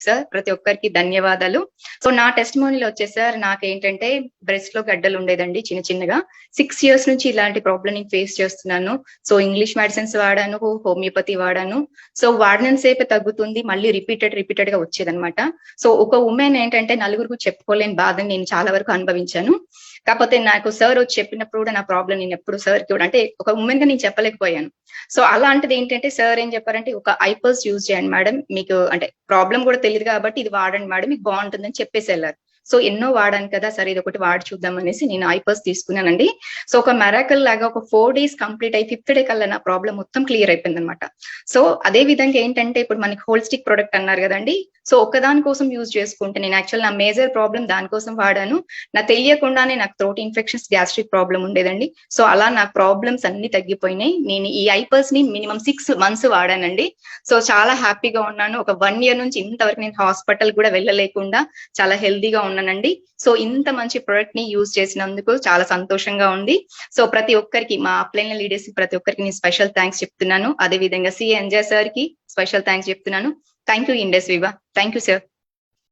Sir. ప్రతి ఒక్కరికి ధన్యవాదాలు. సో నా టెస్టిమోనీలో వచ్చేసి సార్ నాకేంటంటే బ్రెస్ట్ లో గడ్డలు ఉండేదండి చిన్న చిన్నగా. 6 ఇయర్స్ నుంచి ఇలాంటి ప్రాబ్లమ్ ని ఫేస్ చేస్తున్నాను. సో ఇంగ్లీష్ మెడిసిన్స్ వాడాను, హోమియోపతి వాడాను. సో వాడినంత సేపే తగ్గుతుంది, మళ్ళీ రిపీటెడ్ గా వచ్చేదన్నమాట. సో ఒక ఉమెన్ ఏంటంటే నలుగురికి చెప్పుకోలేని బాధని నేను చాలా వరకు అనుభవించాను. కాకపోతే నాకు సార్ వచ్చి చెప్పినప్పుడు కూడా నా ప్రాబ్లం నేను ఎప్పుడు సార్ కి కూడా అంటే ఒక ఉమెన్ గా నేను చెప్పలేకపోయాను. సో అలాంటిది ఏంటంటే సార్ ఏం చెప్పారంటే ఒక ఐపర్స్ యూజ్ చేయండి మేడం, మీకు అంటే ప్రాబ్లం కూడా తెలియదు కాబట్టి ఇది వాడండి మేడం, మీకు బాగుంటుందని చెప్పేసి వెళ్ళారు. సో ఎన్నో వాడాను కదా, సరే ఇది ఒకటి వాడి చూద్దాం అనేసి నేను ఐపర్స్ తీసుకున్నానండి. సో ఒక మెరాకల్ లాగా ఒక 4 days కంప్లీట్ అయ్యి 5th డే కల్లా నా ప్రాబ్లం మొత్తం క్లియర్ అయిపోయింది అనమాట. సో అదే విధంగా ఏంటంటే ఇప్పుడు మనకి హోల్స్టిక్ ప్రొడక్ట్ అన్నారు కదండి. సో ఒక్కదాని కోసం యూజ్ చేసుకుంటే నేను యాక్చువల్ నా మేజర్ ప్రాబ్లం దానికోసం వాడాను. నా తెలియకుండానే నాకు థ్రోట్ ఇన్ఫెక్షన్స్, గ్యాస్ట్రిక్ ప్రాబ్లం ఉండేదండి. సో అలా నా ప్రాబ్లమ్స్ అన్ని తగ్గిపోయినాయి. నేను ఈ ఐపర్స్ ని మినిమం 6 months వాడానండి. సో చాలా హ్యాపీగా ఉన్నాను. ఒక 1 year నుంచి ఇంతవరకు నేను హాస్పిటల్ కూడా వెళ్ళలేకుండా చాలా హెల్దీగా ఉన్నానండి. సో ఇంత మంచి ప్రొడక్ట్ ని యూజ్ చేసినందుకు చాలా సంతోషంగా ఉంది. సో ప్రతి ఒక్కరికి మా అప్లైన్ లీడర్స్ ప్రతి ఒక్కరికి నేను స్పెషల్ థ్యాంక్స్ చెప్తున్నాను. అదే విధంగా సి అంజయ్ సార్ కి స్పెషల్ థ్యాంక్స్ చెప్తున్నాను. Thank you Indus Viva. Thank you sir.